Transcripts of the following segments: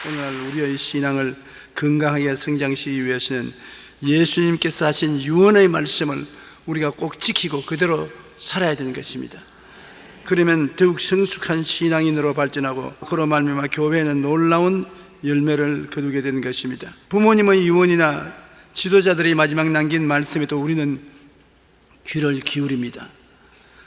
오늘 우리의 신앙을 건강하게 성장시키기 위해서는 예수님께서 하신 유언의 말씀을 우리가 꼭 지키고 그대로 살아야 되는 것입니다. 그러면 더욱 성숙한 신앙인으로 발전하고 그로 말미암아 교회는 놀라운 열매를 거두게 되는 것입니다. 부모님의 유언이나 지도자들이 마지막 남긴 말씀에도 우리는 귀를 기울입니다.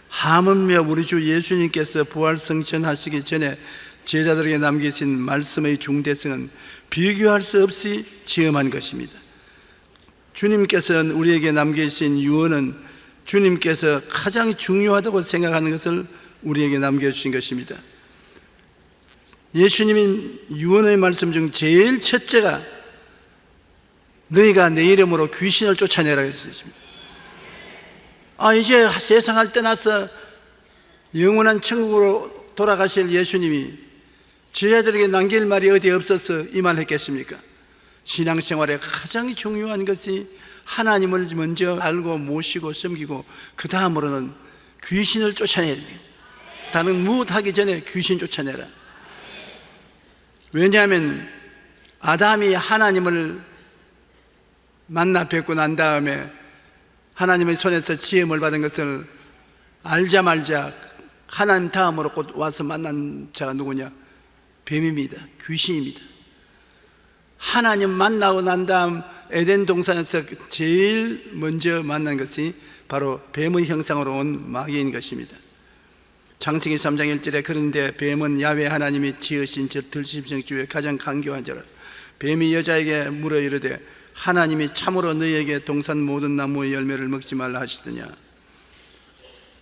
하물며 우리 주 예수님께서 부활승천하시기 전에 제자들에게 남기신 말씀의 중대성은 비교할 수 없이 지엄한 것입니다. 주님께서 우리에게 남기신 유언은 주님께서 가장 중요하다고 생각하는 것을 우리에게 남겨주신 것입니다. 예수님이 유언의 말씀 중 제일 첫째가 너희가 내 이름으로 귀신을 쫓아내라 했습니다. 이제 세상을 떠나서 영원한 천국으로 돌아가실 예수님이 제자들에게 남길 말이 어디 없어서 이 말 했겠습니까? 신앙생활에 가장 중요한 것이 하나님을 먼저 알고 모시고 섬기고 그 다음으로는 귀신을 쫓아내야 돼요. 다른 무엇 하기 전에 귀신 쫓아내라. 왜냐하면 아담이 하나님을 만나 뵙고 난 다음에 하나님의 손에서 지음을 받은 것을 알자말자 하나님 다음으로 곧 와서 만난 자가 누구냐? 뱀입니다. 귀신입니다. 하나님 만나고 난 다음 에덴 동산에서 제일 먼저 만난 것이 바로 뱀의 형상으로 온 마귀인 것입니다. 창세기 3장 1절에 그런데 뱀은 야훼 하나님이 지으신 저 들짐승 중에 가장 간교한 자라. 뱀이 여자에게 물어 이르되 하나님이 참으로 너희에게 동산 모든 나무의 열매를 먹지 말라 하시더냐.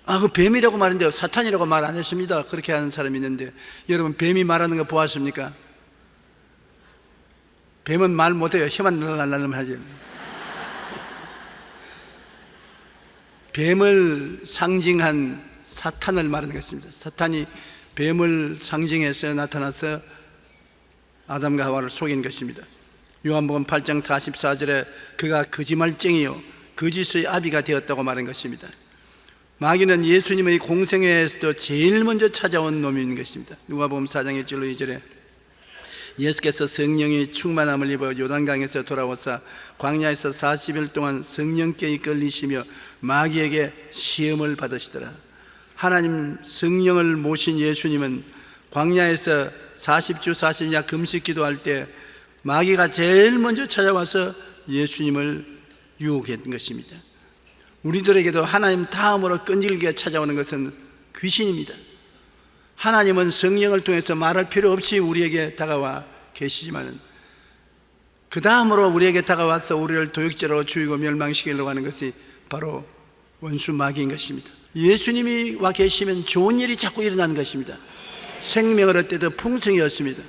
그 뱀이라고 말했는데 사탄이라고 말 안 했습니다. 그렇게 하는 사람이 있는데 여러분 뱀이 말하는 거 보았습니까? 뱀은 말 못해요. 혀만 날라면 하죠. 뱀을 상징한 사탄을 말하는 것입니다. 사탄이 뱀을 상징해서 나타나서 아담과 하와를 속인 것입니다. 요한복음 8장 44절에 그가 거짓말쟁이요 거짓의 아비가 되었다고 말한 것입니다. 마귀는 예수님의 공생애에서도 제일 먼저 찾아온 놈인 것입니다. 누가복음 4장 1절로 2절에 예수께서 성령의 충만함을 입어 요단강에서 돌아와서 광야에서 40일 동안 성령께 이끌리시며 마귀에게 시험을 받으시더라. 하나님 성령을 모신 예수님은 광야에서 40주 40야 금식 기도할 때 마귀가 제일 먼저 찾아와서 예수님을 유혹했던 것입니다. 우리들에게도 하나님 다음으로 끈질기게 찾아오는 것은 귀신입니다. 하나님은 성령을 통해서 말할 필요 없이 우리에게 다가와 계시지만 그 다음으로 우리에게 다가와서 우리를 도역죄로 죽이고 멸망시키려고 하는 것이 바로 원수 마귀인 것입니다. 예수님이 와 계시면 좋은 일이 자꾸 일어나는 것입니다. 생명을 얻때도 풍성이었습니다.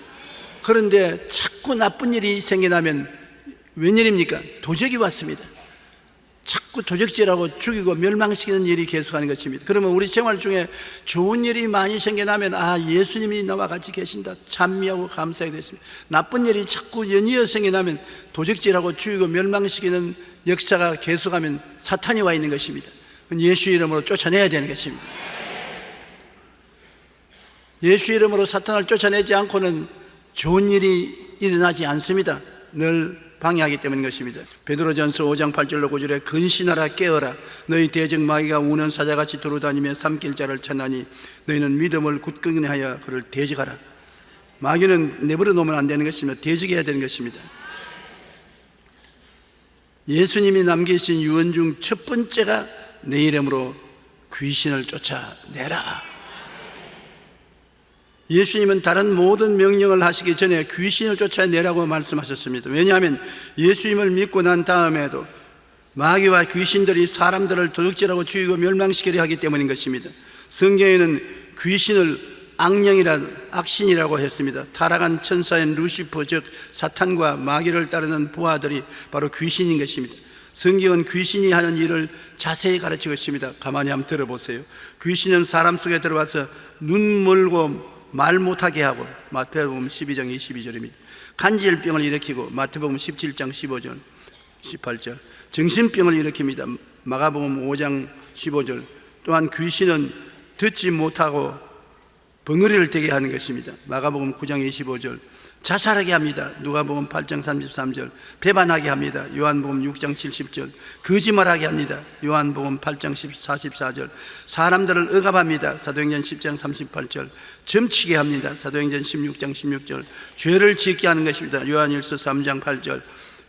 그런데 자꾸 나쁜 일이 생겨나면 웬일입니까? 도적이 왔습니다. 자꾸 도적질하고 죽이고 멸망시키는 일이 계속하는 것입니다. 그러면 우리 생활 중에 좋은 일이 많이 생겨나면 예수님이 나와 같이 계신다 찬미하고 감사하게 됐습니다. 나쁜 일이 자꾸 연이어 생겨나면 도적질하고 죽이고 멸망시키는 역사가 계속하면 사탄이 와 있는 것입니다. 예수 이름으로 쫓아내야 되는 것입니다. 예수 이름으로 사탄을 쫓아내지 않고는 좋은 일이 일어나지 않습니다. 늘 방해하기 때문인 것입니다. 베드로전서 5장 8절로 9절에 근신하라 깨어라 너희 대적 마귀가 우는 사자같이 두루다니며 삼킬 자를 찾나니 너희는 믿음을 굳건히 하여 그를 대적하라. 마귀는 내버려 놓으면 안 되는 것입니다. 대적해야 되는 것입니다. 예수님이 남기신 유언 중 첫 번째가 내 이름으로 귀신을 쫓아내라. 예수님은 다른 모든 명령을 하시기 전에 귀신을 쫓아내라고 말씀하셨습니다. 왜냐하면 예수님을 믿고 난 다음에도 마귀와 귀신들이 사람들을 도둑질하고 죽이고 멸망시키려 하기 때문인 것입니다. 성경에는 귀신을 악신이라고 했습니다. 타락한 천사인 루시퍼 즉 사탄과 마귀를 따르는 부하들이 바로 귀신인 것입니다. 성경은 귀신이 하는 일을 자세히 가르치고 있습니다. 가만히 한번 들어보세요. 귀신은 사람 속에 들어와서 눈 멀고 말 못하게 하고 마태복음 12장 22절입니다. 간질병을 일으키고 마태복음 17장 15절 18절 정신병을 일으킵니다. 마가복음 5장 15절 또한 귀신은 듣지 못하고 벙어리를 되게 하는 것입니다. 마가복음 9장 25절 자살하게 합니다. 누가복음 8장 33절 배반하게 합니다. 요한복음 6장 70절 거짓말하게 합니다. 요한복음 8장 44절 사람들을 억압합니다. 사도행전 10장 38절 점치게 합니다. 사도행전 16장 16절 죄를 짓게 하는 것입니다. 요한일서 3장 8절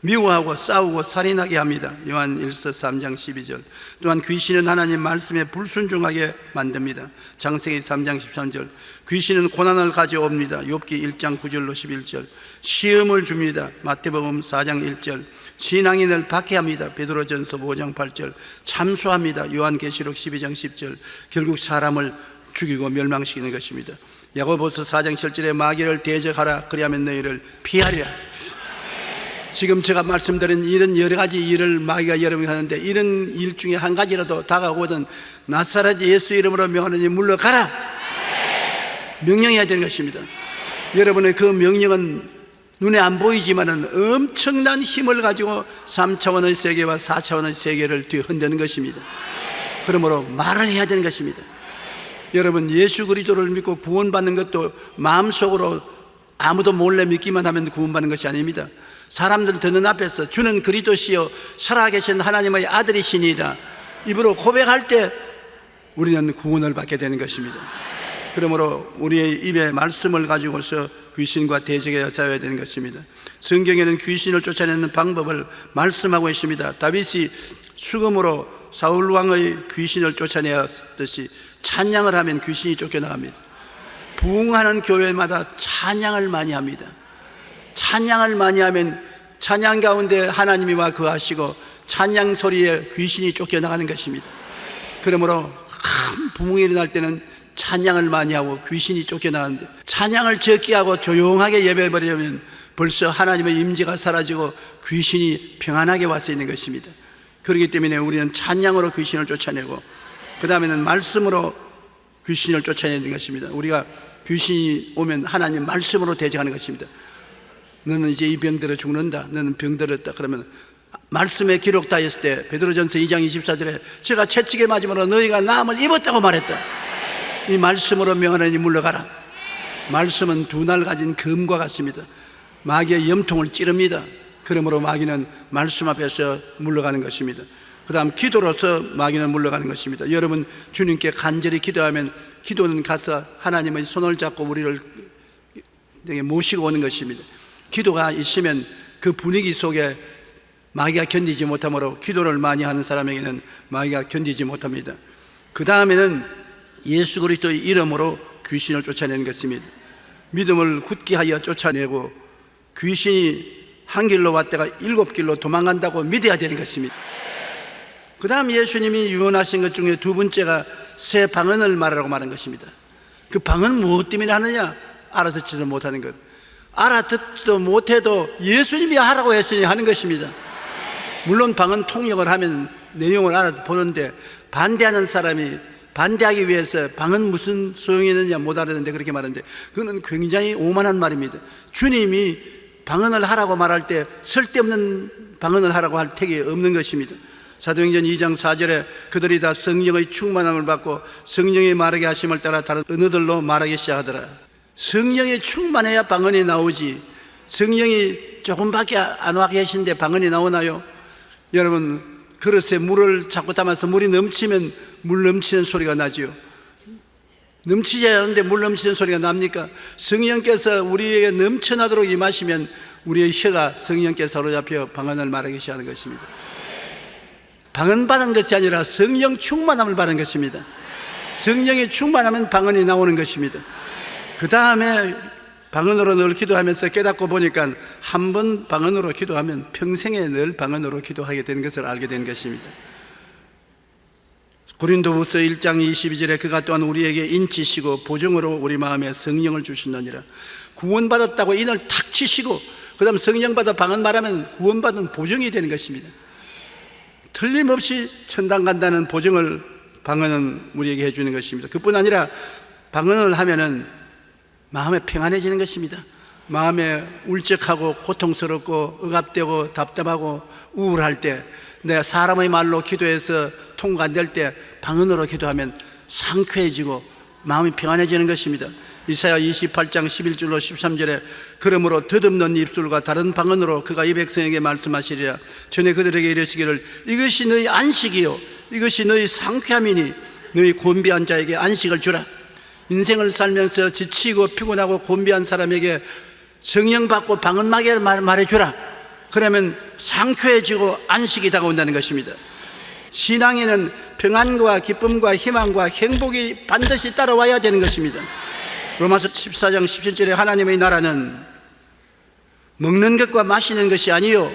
미워하고 싸우고 살인하게 합니다. 요한일서 3장 12절 또한 귀신은 하나님 말씀에 불순종하게 만듭니다. 창세기 3장 13절 귀신은 고난을 가져옵니다. 욥기 1장 9절로 11절 시험을 줍니다. 마태복음 4장 1절 신앙인을 박해합니다. 베드로전서 5장 8절 참수합니다. 요한계시록 12장 10절 결국 사람을 죽이고 멸망시키는 것입니다. 야고보서 4장 7절에 마귀를 대적하라 그리하면 너희를 피하리라. 지금 제가 말씀드린 이런 여러 가지 일을 마귀가 여러분이 하는데 이런 일 중에 한 가지라도 다가오거든 나사렛 예수 이름으로 명하노니 물러가라 명령해야 되는 것입니다. 여러분의 그 명령은 눈에 안 보이지만은 엄청난 힘을 가지고 3차원의 세계와 4차원의 세계를 뒤흔드는 것입니다. 그러므로 말을 해야 되는 것입니다. 여러분 예수 그리스도를 믿고 구원받는 것도 마음속으로 아무도 몰래 믿기만 하면 구원받는 것이 아닙니다. 사람들 듣는 앞에서 주는 그리스도시요 살아계신 하나님의 아들이시니이다 입으로 고백할 때 우리는 구원을 받게 되는 것입니다. 그러므로 우리의 입에 말씀을 가지고서 귀신과 대적에 싸워야 되는 것입니다. 성경에는 귀신을 쫓아내는 방법을 말씀하고 있습니다. 다윗이 수금으로 사울 왕의 귀신을 쫓아내었듯이 찬양을 하면 귀신이 쫓겨나갑니다. 부흥하는 교회마다 찬양을 많이 합니다. 찬양을 많이 하면 찬양 가운데 하나님이 와 거하시고 찬양 소리에 귀신이 쫓겨나가는 것입니다. 그러므로 큰 부흥이 일어날 때는 찬양을 많이 하고 귀신이 쫓겨나가는데 찬양을 적게 하고 조용하게 예배해버리면 벌써 하나님의 임재가 사라지고 귀신이 평안하게 와 있는 것입니다. 그렇기 때문에 우리는 찬양으로 귀신을 쫓아내고 그 다음에는 말씀으로 귀신을 쫓아내는 것입니다. 우리가 귀신이 오면 하나님 말씀으로 대적하는 것입니다. 너는 이제 이 병들어 죽는다. 너는 병들었다. 그러면 말씀에 기록되어 있을 때 베드로전서 2장 24절에 제가 채찍에 맞음으로 너희가 나음을 입었다고 말했다. 이 말씀으로 명하노니 물러가라. 말씀은 두 날 가진 검과 같습니다. 마귀의 염통을 찌릅니다. 그러므로 마귀는 말씀 앞에서 물러가는 것입니다. 그 다음 기도로서 마귀는 물러가는 것입니다. 여러분 주님께 간절히 기도하면 기도는 가서 하나님의 손을 잡고 우리를 모시고 오는 것입니다. 기도가 있으면 그 분위기 속에 마귀가 견디지 못하므로 기도를 많이 하는 사람에게는 마귀가 견디지 못합니다. 그 다음에는 예수 그리스도의 이름으로 귀신을 쫓아내는 것입니다. 믿음을 굳게 하여 쫓아내고 귀신이 한 길로 왔다가 7길로 도망간다고 믿어야 되는 것입니다. 그 다음 예수님이 유언하신 것 중에 두 번째가 새 방언을 말하라고 말한 것입니다. 그 방언은 무엇 때문에 하느냐? 알아듣지도 못하는 것. 알아듣지도 못해도 예수님이 하라고 했으니 하는 것입니다. 물론 방언 통역을 하면 내용을 알아보는데 반대하는 사람이 반대하기 위해서 방언 무슨 소용이 있느냐 못 알아듣는데 그렇게 말하는데 그건 굉장히 오만한 말입니다. 주님이 방언을 하라고 말할 때 쓸데없는 방언을 하라고 할 택이 없는 것입니다. 사도행전 2장 4절에 그들이 다 성령의 충만함을 받고 성령이 말하게 하심을 따라 다른 언어들로 말하기 시작하더라. 성령이 충만해야 방언이 나오지 성령이 조금밖에 안 와 계신데 방언이 나오나요? 여러분 그릇에 물을 자꾸 담아서 물이 넘치면 물 넘치는 소리가 나죠. 넘치지 않는데 물 넘치는 소리가 납니까? 성령께서 우리에게 넘쳐나도록 임하시면 우리의 혀가 성령께 사로잡혀 방언을 말하기 시작하는 것입니다. 방언 받은 것이 아니라 성령 충만함을 받은 것입니다. 성령이 충만하면 방언이 나오는 것입니다. 그 다음에 방언으로 늘 기도하면서 깨닫고 보니까 한 번 방언으로 기도하면 평생에 늘 방언으로 기도하게 되는 것을 알게 된 것입니다. 고린도후서 1장 22절에 그가 또한 우리에게 인치시고 보증으로 우리 마음에 성령을 주시느니라. 구원받았다고 인을 탁 치시고 그 다음 성령 받아 방언 말하면 구원받은 보증이 되는 것입니다. 틀림없이 천당 간다는 보증을 방언은 우리에게 해주는 것입니다. 그뿐 아니라 방언을 하면은 마음에 평안해지는 것입니다. 마음에 울적하고 고통스럽고 억압되고 답답하고 우울할 때 내가 사람의 말로 기도해서 통과 안 될 때 방언으로 기도하면 상쾌해지고 마음이 평안해지는 것입니다. 이사야 28장 11절로 13절에 그러므로 덧없는 입술과 다른 방언으로 그가 이 백성에게 말씀하시리라. 전에 그들에게 이르시기를 이것이 너희 안식이요 이것이 너희 상쾌함이니 너희 곤비한 자에게 안식을 주라. 인생을 살면서 지치고 피곤하고 곤비한 사람에게 성령 받고 방언마게 말해주라. 그러면 상쾌해지고 안식이 다가온다는 것입니다. 신앙에는 평안과 기쁨과 희망과 행복이 반드시 따라와야 되는 것입니다. 로마서 14장 17절에 하나님의 나라는 먹는 것과 마시는 것이 아니요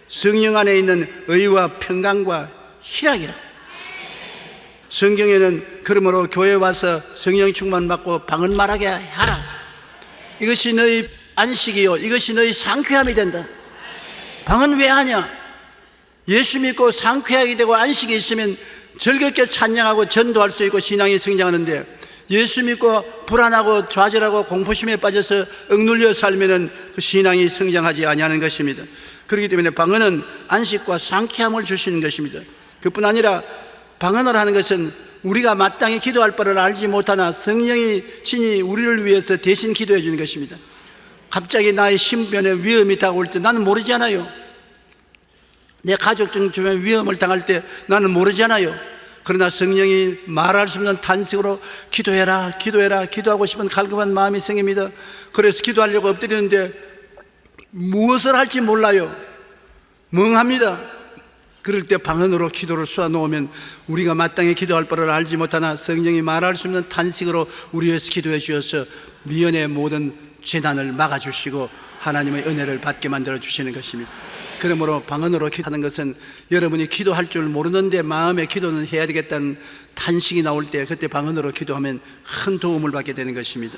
성령 안에 있는 의와 평강과 희락이라. 성경에는 그러므로 교회 와서 성령 충만 받고 방언 말하게 하라. 이것이 너희 안식이요 이것이 너희 상쾌함이 된다. 방언 왜 하냐? 예수 믿고 상쾌하게 되고 안식이 있으면 즐겁게 찬양하고 전도할 수 있고 신앙이 성장하는데, 예수 믿고 불안하고 좌절하고 공포심에 빠져서 억눌려 살면은 그 신앙이 성장하지 아니하는 것입니다. 그렇기 때문에 방언은 안식과 상쾌함을 주시는 것입니다. 그뿐 아니라 방언을 하는 것은 우리가 마땅히 기도할 바를 알지 못하나 성령이 친히 우리를 위해서 대신 기도해 주는 것입니다. 갑자기 나의 신변에 위험이 다가올 때 나는 모르잖아요. 내 가족 중 주변에 위험을 당할 때 나는 모르잖아요. 그러나 성령이 말할 수 없는 탄식으로 기도해라 기도해라 기도하고 싶은 갈급한 마음이 생깁니다. 그래서 기도하려고 엎드리는데 무엇을 할지 몰라요. 멍합니다. 그럴 때 방언으로 기도를 쏘아놓으면 우리가 마땅히 기도할 바를 알지 못하나 성령이 말할 수 없는 탄식으로 우리 위해서 기도해 주셔서 미연의 모든 재난을 막아주시고 하나님의 은혜를 받게 만들어 주시는 것입니다. 그러므로 방언으로 기도하는 것은 여러분이 기도할 줄 모르는데 마음의 기도는 해야 되겠다는 탄식이 나올 때 그때 방언으로 기도하면 큰 도움을 받게 되는 것입니다.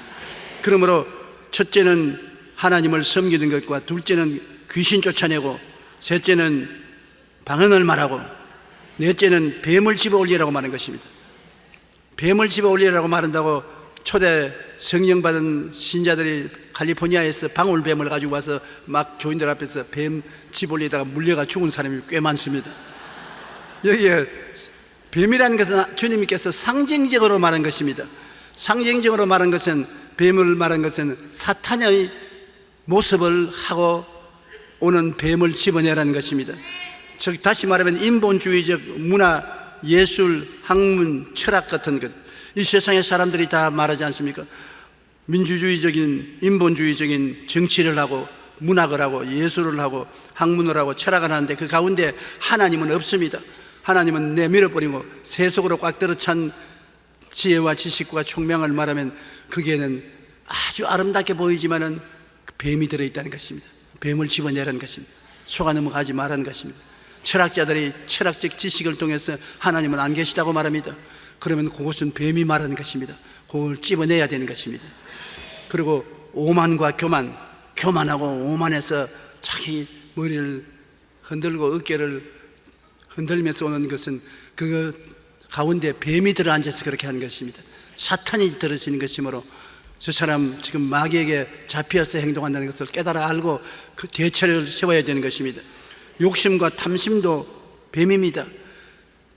그러므로 첫째는 하나님을 섬기는 것과, 둘째는 귀신 쫓아내고, 셋째는 방언을 말하고, 넷째는 뱀을 집어 올리라고 말하는 것입니다. 뱀을 집어 올리라고 말한다고 초대 성령 받은 신자들이 칼리포니아에서 방울뱀을 가지고 와서 막 교인들 앞에서 뱀 집 올리다가 물려가 죽은 사람이 꽤 많습니다. 여기에 뱀이라는 것은 주님께서 상징적으로 말한 것입니다. 상징적으로 말한 것은, 뱀을 말한 것은 사탄의 모습을 하고 오는 뱀을 집어내라는 것입니다. 즉 다시 말하면 인본주의적 문화, 예술, 학문, 철학 같은 것, 이 세상의 사람들이 다 말하지 않습니까? 민주주의적인, 인본주의적인 정치를 하고 문학을 하고 예술을 하고 학문을 하고 철학을 하는데 그 가운데 하나님은 없습니다. 하나님은 내밀어버리고 세속으로 꽉 들어찬 지혜와 지식과 총명을 말하면 거기에는 아주 아름답게 보이지만은 뱀이 들어있다는 것입니다. 뱀을 집어내라는 것입니다. 속아 넘어가지 말라는 것입니다. 철학자들이 철학적 지식을 통해서 하나님은 안 계시다고 말합니다. 그러면 그것은 뱀이 말하는 것입니다. 그걸 집어내야 되는 것입니다. 그리고 오만과 교만하고 오만해서 자기 머리를 흔들고 어깨를 흔들면서 오는 것은 그 가운데 뱀이 들어앉아서 그렇게 하는 것입니다. 사탄이 들어지는 것이므로 저 사람 지금 마귀에게 잡혀서 행동한다는 것을 깨달아 알고 그 대처를 세워야 되는 것입니다. 욕심과 탐심도 뱀입니다.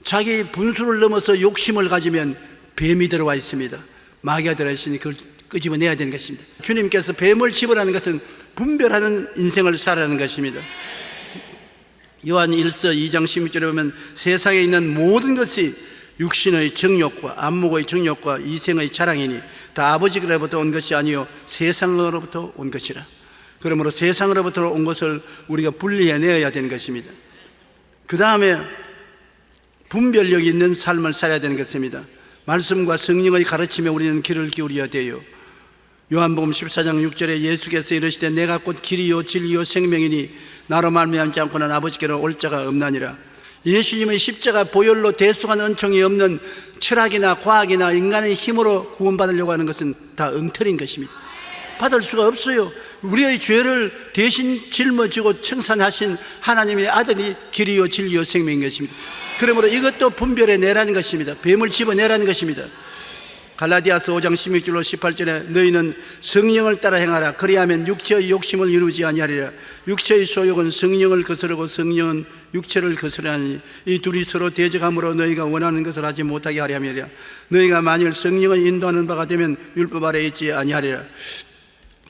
자기 분수를 넘어서 욕심을 가지면 뱀이 들어와 있습니다. 마귀가 들어와 있으니 그걸 끄집어내야 되는 것입니다. 주님께서 뱀을 집으라는 것은 분별하는 인생을 살아라는 것입니다. 요한 1서 2장 16절에 보면 세상에 있는 모든 것이 육신의 정욕과 안목의 정욕과 이생의 자랑이니 다 아버지로부터 온 것이 아니요 세상으로부터 온 것이라. 그러므로 세상으로부터 온 것을 우리가 분리해내야 되는 것입니다. 그 다음에 분별력이 있는 삶을 살아야 되는 것입니다. 말씀과 성령의 가르침에 우리는 귀를 기울여야 돼요. 요한복음 14장 6절에 예수께서 이르시되 내가 곧 길이요 진리요 생명이니 나로 말미암지 않고는 아버지께로 올 자가 없나니라. 예수님의 십자가 보혈로 대속한 은총이 없는 철학이나 과학이나 인간의 힘으로 구원받으려고 하는 것은 다 엉터리인 것입니다. 받을 수가 없어요. 우리의 죄를 대신 짊어지고 청산하신 하나님의 아들이 길이요 진리요 생명인 것입니다. 그러므로 이것도 분별해 내라는 것입니다. 뱀을 집어내라는 것입니다. 갈라디아서 5장 16절로 18절에 너희는 성령을 따라 행하라. 그리하면 육체의 욕심을 이루지 아니하리라. 육체의 소욕은 성령을 거스르고 성령은 육체를 거스르나니 이 둘이 서로 대적함으로 너희가 원하는 것을 하지 못하게 하려 함이라. 너희가 만일 성령을 인도하는 바가 되면 율법 아래에 있지 아니하리라.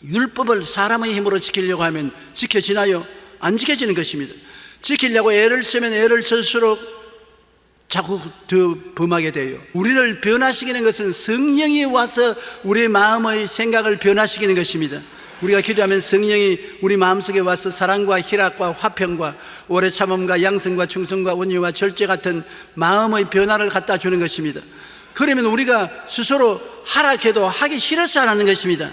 율법을 사람의 힘으로 지키려고 하면 지켜지나요? 안 지켜지는 것입니다. 지키려고 애를 쓰면 애를 쓸수록 자꾸 더 범하게 돼요. 우리를 변화시키는 것은 성령이 와서 우리의 마음의 생각을 변화시키는 것입니다. 우리가 기도하면 성령이 우리 마음속에 와서 사랑과 희락과 화평과 오래 참음과 양성과 충성과 온유와 절제 같은 마음의 변화를 갖다 주는 것입니다. 그러면 우리가 스스로 하락해도 하기 싫어서 안 하는 것입니다.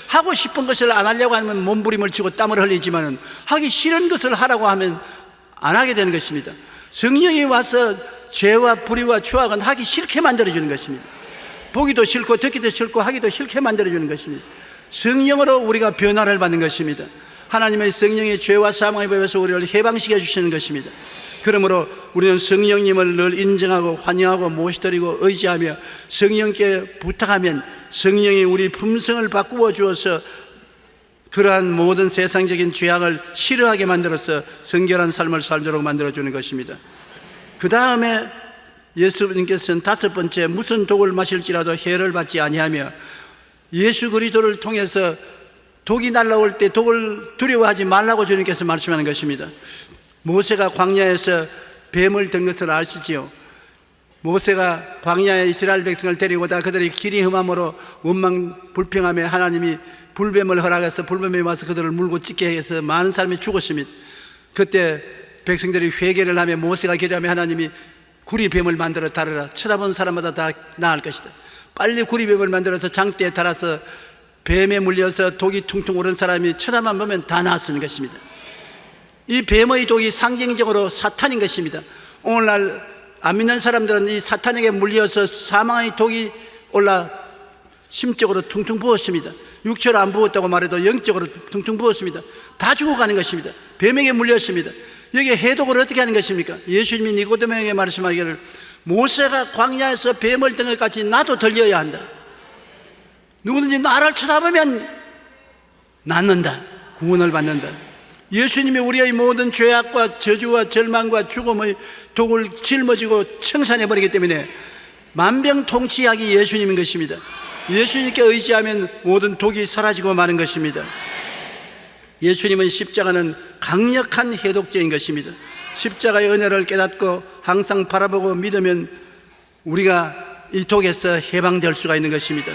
하고 싶은 것을 안 하려고 하면 몸부림을 치고 땀을 흘리지만 하기 싫은 것을 하라고 하면 안 하게 되는 것입니다. 성령이 와서 죄와 불의와 추악은 하기 싫게 만들어주는 것입니다. 보기도 싫고 듣기도 싫고 하기도 싫게 만들어주는 것입니다. 성령으로 우리가 변화를 받는 것입니다. 하나님의 성령의 죄와 사망의 법에서 우리를 해방시켜 주시는 것입니다. 그러므로 우리는 성령님을 늘 인정하고 환영하고 모시드리고 의지하며 성령께 부탁하면 성령이 우리 품성을 바꾸어 주어서 그러한 모든 세상적인 죄악을 싫어하게 만들어서 성결한 삶을 살도록 만들어주는 것입니다. 그 다음에 예수님께서는 다섯 번째, 무슨 독을 마실지라도 해를 받지 아니하며 예수 그리스도를 통해서 독이 날라올 때 독을 두려워하지 말라고 주님께서 말씀하는 것입니다. 모세가 광야에서 뱀을 든 것을 아시지요? 모세가 광야에 이스라엘 백성을 데리고 다 그들이 길이 험함으로 원망 불평하며 하나님이 불뱀을 허락해서 불뱀이 와서 그들을 물고 찢게 해서 많은 사람이 죽었습니다. 그때 백성들이 회개를 하며 모세가 기도하며 하나님이 구리뱀을 만들어 달아라. 쳐다본 사람마다 다 나을 것이다. 빨리 구리뱀을 만들어서 장대에 달아서 뱀에 물려서 독이 퉁퉁 오른 사람이 쳐다만 보면 다 나았는 것입니다. 이 뱀의 독이 상징적으로 사탄인 것입니다. 오늘날 안 믿는 사람들은 이 사탄에게 물려서 사망의 독이 올라 심적으로 퉁퉁 부었습니다. 육체로 안 부었다고 말해도 영적으로 퉁퉁 부었습니다. 다 죽어가는 것입니다. 뱀에게 물렸습니다. 여기에 해독을 어떻게 하는 것입니까? 예수님이 니고데모에게 말씀하기를 모세가 광야에서 뱀을 든 것 같이 나도 들려야 한다. 누구든지 나를 쳐다보면 낫는다. 구원을 받는다. 예수님이 우리의 모든 죄악과 저주와 절망과 죽음의 독을 짊어지고 청산해버리기 때문에 만병통치약이 예수님인 것입니다. 예수님께 의지하면 모든 독이 사라지고 마는 것입니다. 예수님은 십자가는 강력한 해독제인 것입니다. 십자가의 은혜를 깨닫고 항상 바라보고 믿으면 우리가 이 독에서 해방될 수가 있는 것입니다.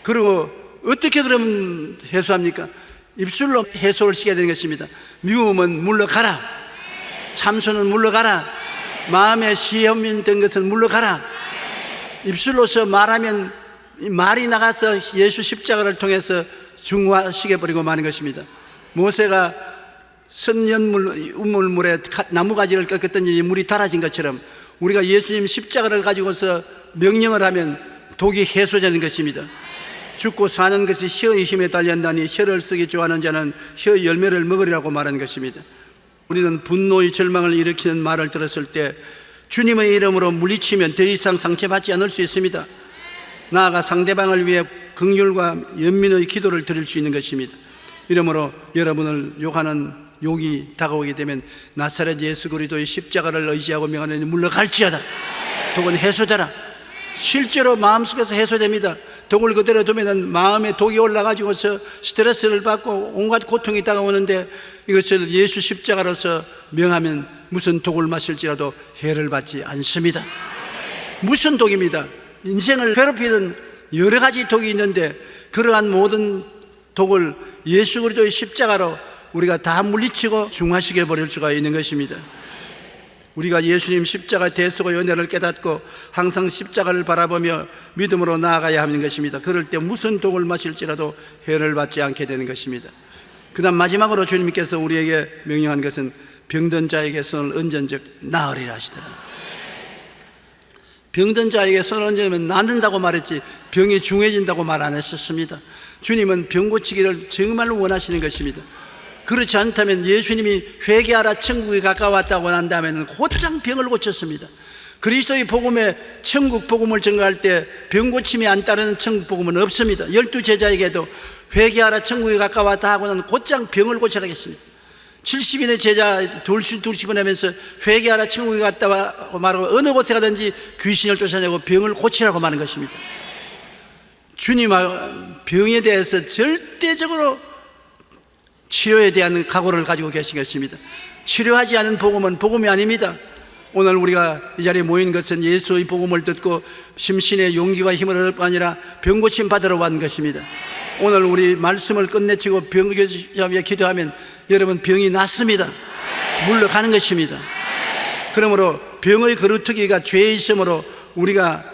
그리고 어떻게 그러면 해소합니까? 입술로 해소를 시켜야 되는 것입니다. 미움은 물러가라. 참소는 물러가라. 마음에 시험이 된 것은 물러가라. 입술로서 말하면 말이 나가서 예수 십자가를 통해서 중화시켜버리고 마는 것입니다. 모세가 선연물, 우물물에 나무가지를 꺾었더니 물이 달아진 것처럼 우리가 예수님 십자가를 가지고서 명령을 하면 독이 해소되는 것입니다. 죽고 사는 것이 혀의 힘에 달렸다니 혀를 쓰기 좋아하는 자는 혀의 열매를 먹으리라고 말하는 것입니다. 우리는 분노의 절망을 일으키는 말을 들었을 때 주님의 이름으로 물리치면 더 이상 상처받지 않을 수 있습니다. 나아가 상대방을 위해 긍휼과 연민의 기도를 드릴 수 있는 것입니다. 이러므로 여러분을 욕하는 욕이 다가오게 되면 나사렛 예수 그리스도의 십자가를 의지하고 명하노니 물러갈지어다. 독은 해소되라. 실제로 마음속에서 해소됩니다. 독을 그대로 두면 마음에 독이 올라가지고서 스트레스를 받고 온갖 고통이 다가오는데 이것을 예수 십자가로서 명하면 무슨 독을 마실지라도 해를 받지 않습니다. 무슨 독입니다. 인생을 괴롭히는 여러 가지 독이 있는데 그러한 모든 독을 예수 그리스도의 십자가로 우리가 다 물리치고 중화시켜 버릴 수가 있는 것입니다. 우리가 예수님 십자가 대속의 은혜를 깨닫고 항상 십자가를 바라보며 믿음으로 나아가야 하는 것입니다. 그럴 때 무슨 독을 마실지라도 해를 받지 않게 되는 것입니다. 그 다음 마지막으로 주님께서 우리에게 명령한 것은 병든 자에게 손을 얹은즉 나으리라 하시더라. 병든 자에게 손을 얹으면 낫는다고 말했지 병이 중해진다고 말 안 하셨습니다. 주님은 병 고치기를 정말 원하시는 것입니다. 그렇지 않다면 예수님이 회개하라 천국이 가까웠다고 난 다음에는 곧장 병을 고쳤습니다. 그리스도의 복음에 천국 복음을 전가할 때 병고침이 안 따르는 천국 복음은 없습니다. 12제자에게도 회개하라 천국에 가까웠다 하고는 곧장 병을 고치라 했습니다. 70인의 제자 둘씩 보내면서 회개하라 천국에 갔다 말하고 어느 곳에 가든지 귀신을 쫓아내고 병을 고치라고 말하는 것입니다. 주님은 병에 대해서 절대적으로 치료에 대한 각오를 가지고 계신 것입니다. 치료하지 않은 복음은 복음이 아닙니다. 오늘 우리가 이 자리에 모인 것은 예수의 복음을 듣고 심신의 용기와 힘을 얻을 뿐 아니라 병고침 받으러 왔는 것입니다. 오늘 우리 말씀을 끝내치고 병고침 위해 기도하면 여러분 병이 낫습니다. 물러가는 것입니다. 그러므로 병의 거루트기가 죄에 있으므로 우리가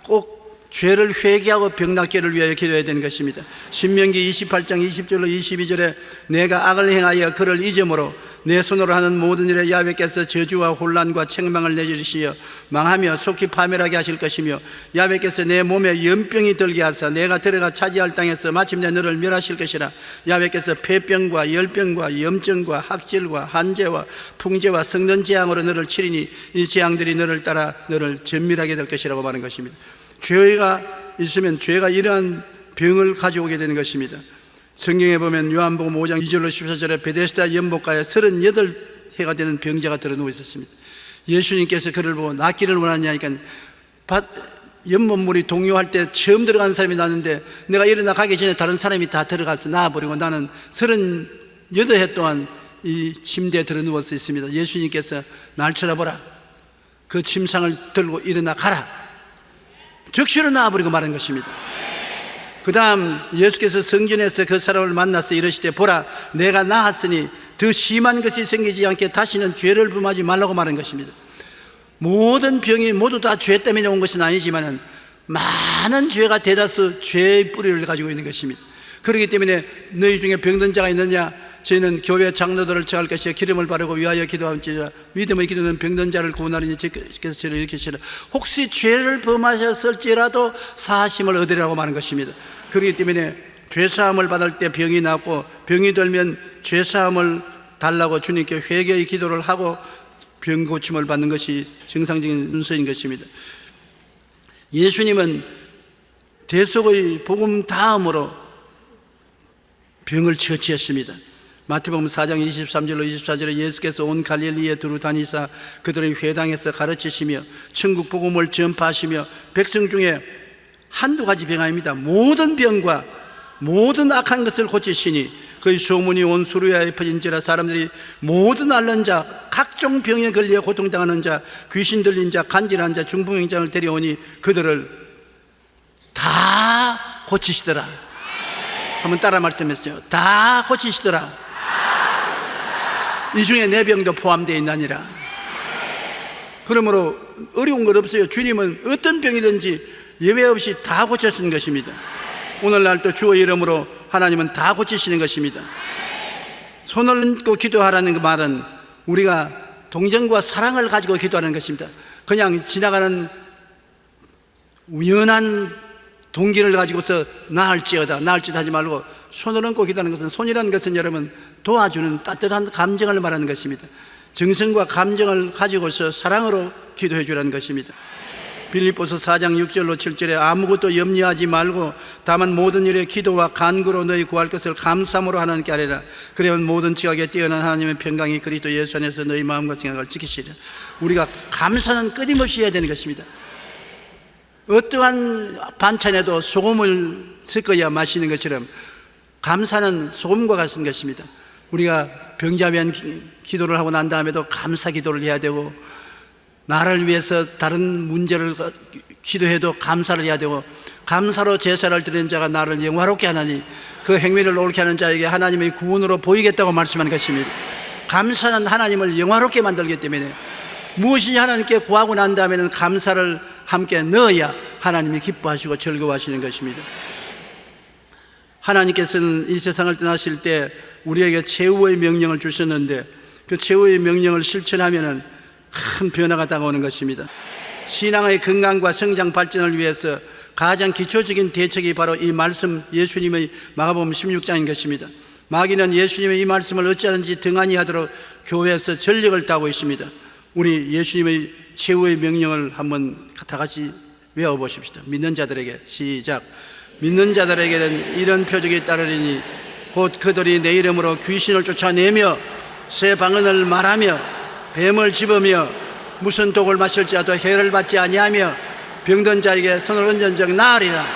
꼭 죄를 회개하고 병 낫기를 위하여 기도해야 되는 것입니다. 신명기 28장 20절로 22절에 내가 악을 행하여 그를 잊음으로 내 손으로 하는 모든 일에 야훼께서 저주와 혼란과 책망을 내리시어 망하며 속히 파멸하게 하실 것이며 야훼께서 내 몸에 연병이 들게 하사 내가 들어가 차지할 땅에서 마침내 너를 멸하실 것이라. 야훼께서 폐병과 열병과 염증과 학질과 한재와 풍재와 썩는 재앙으로 너를 치리니 이 재앙들이 너를 따라 너를 전멸하게 될 것이라고 말하는 것입니다. 죄가 있으면 죄가 이러한 병을 가져오게 되는 것입니다. 성경에 보면 요한복음 5장 2절로 14절에 베데스다 연못가에 38해가 되는 병자가 들어누워 있었습니다. 예수님께서 그를 보고 낫기를 원하냐 하니까 연못물이 동요할 때 처음 들어가는 사람이 낫는데 내가 일어나 가기 전에 다른 사람이 다 들어가서 나와버리고 나는 38해 동안 이 침대에 들어누워서 있습니다. 예수님께서 날 쳐다보라. 그 침상을 들고 일어나 가라. 즉시로 나와버리고 말한 것입니다. 그 다음 예수께서 성전에서 그 사람을 만나서 이르시되 보라 내가 나았으니 더 심한 것이 생기지 않게 다시는 죄를 범하지 말라고 말한 것입니다. 모든 병이 모두 다 죄 때문에 온 것은 아니지만 많은 죄가 대다수 죄의 뿌리를 가지고 있는 것입니다. 그렇기 때문에 너희 중에 병든 자가 있느냐 저희는 교회 장로들을 청할 것이여 기름을 바르고 위하여 기도함지라 믿음의 기도는 병든 자를 구원하리니 주께서 저를 일으키시라. 혹시 죄를 범하셨을지라도 사하심을 얻으리라고 말하는 것입니다. 그렇기 때문에 죄사함을 받을 때 병이 낫고 병이 들면 죄사함을 달라고 주님께 회개의 기도를 하고 병 고침을 받는 것이 정상적인 순서인 것입니다. 예수님은 대속의 복음 다음으로 병을 처치했습니다. 마태복음 4장 23절로 24절에 예수께서 온 갈릴리에 두루 다니사 그들의 회당에서 가르치시며 천국 복음을 전파하시며 백성 중에 한두 가지 병 아닙니다. 모든 병과 모든 악한 것을 고치시니 그의 소문이 온 수르야에 퍼진지라 사람들이 모든 앓는 자 각종 병에 걸려 고통당하는 자 귀신 들린 자 간질한 자 중풍병자를 데려오니 그들을 다 고치시더라. 한번 따라 말씀했어요. 다 고치시더라. 이 중에 내 병도 포함되어 있나니라. 그러므로 어려운 것 없어요. 주님은 어떤 병이든지 예외 없이 다 고치시는 것입니다. 오늘날 또 주의 이름으로 하나님은 다 고치시는 것입니다. 손을 얹고 기도하라는 그 말은 우리가 동정과 사랑을 가지고 기도하는 것입니다. 그냥 지나가는 우연한 동기를 가지고서 나을지어다 하지 말고 손을 얹고 기도하는 것은 손이라는 것은 여러분 도와주는 따뜻한 감정을 말하는 것입니다. 정성과 감정을 가지고서 사랑으로 기도해 주라는 것입니다. 빌립보서 4장 6절로 7절에 아무것도 염려하지 말고 다만 모든 일에 기도와 간구로 너희 구할 것을 감사함으로 하나님께 아뢰라. 그러면 모든 지각에 뛰어난 하나님의 평강이 그리스도 예수 안에서 너희 마음과 생각을 지키시리라. 우리가 감사는 끊임없이 해야 되는 것입니다. 어떠한 반찬에도 소금을 섞어야 마시는 것처럼 감사는 소금과 같은 것입니다. 우리가 병자 위한 기도를 하고 난 다음에도 감사 기도를 해야 되고 나를 위해서 다른 문제를 기도해도 감사를 해야 되고 감사로 제사를 드리는 자가 나를 영화롭게 하나니 그 행위를 옳게 하는 자에게 하나님의 구원으로 보이겠다고 말씀하는 것입니다. 감사는 하나님을 영화롭게 만들기 때문에 무엇이든지 하나님께 구하고 난 다음에는 감사를 함께 넣어야 하나님이 기뻐하시고 즐거워하시는 것입니다. 하나님께서는 이 세상을 떠나실 때 우리에게 최후의 명령을 주셨는데 그 최후의 명령을 실천하면은 큰 변화가 다가오는 것입니다. 신앙의 건강과 성장 발전을 위해서 가장 기초적인 대책이 바로 이 말씀 예수님의 마가복음 16장인 것입니다. 마귀는 예수님의 이 말씀을 어찌하든지 등한히 하도록 교회에서 전력을 다하고 있습니다. 우리 예수님의 최후의 명령을 한번 다 같이 외워보십시다. 믿는 자들에게 시작. 믿는 자들에게는 이런 표적이 따르리니 곧 그들이 내 이름으로 귀신을 쫓아내며 새 방언을 말하며 뱀을 집으며 무슨 독을 마실지라도 해를 받지 아니하며 병든 자에게 손을 얹은즉 나으리라.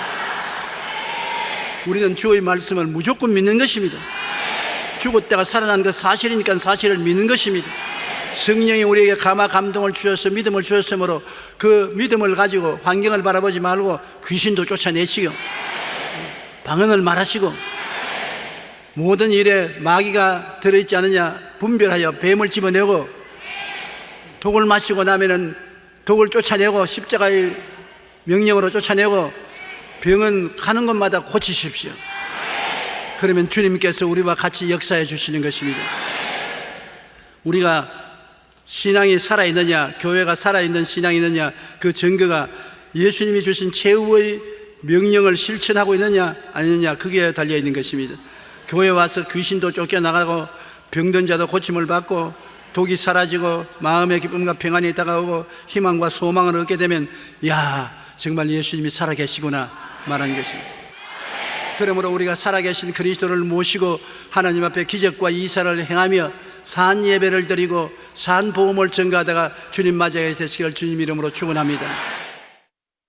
우리는 주의 말씀을 무조건 믿는 것입니다. 죽었다가 살아난 것 사실이니까 사실을 믿는 것입니다. 성령이 우리에게 감화 감동을 주셔서 믿음을 주셨으므로 그 믿음을 가지고 환경을 바라보지 말고 귀신도 쫓아내시고 방언을 말하시고 모든 일에 마귀가 들어있지 않느냐 분별하여 뱀을 집어내고 독을 마시고 나면은 독을 쫓아내고 십자가의 명령으로 쫓아내고 병은 가는 곳마다 고치십시오. 그러면 주님께서 우리와 같이 역사해 주시는 것입니다. 우리가 신앙이 살아있느냐, 교회가 살아있는 신앙이 있느냐, 그 증거가 예수님이 주신 최후의 명령을 실천하고 있느냐 아니느냐, 그게 달려있는 것입니다. 교회 와서 귀신도 쫓겨나가고 병든 자도 고침을 받고 독이 사라지고 마음의 기쁨과 평안이 다가오고 희망과 소망을 얻게 되면 야, 정말 예수님이 살아계시구나 말하는 것입니다. 그러므로 우리가 살아계신 그리스도를 모시고 하나님 앞에 기적과 이사를 행하며 산 예배를 드리고 산 복음을 전가하다가 주님 맞이하게 되시기를 주님 이름으로 축원합니다.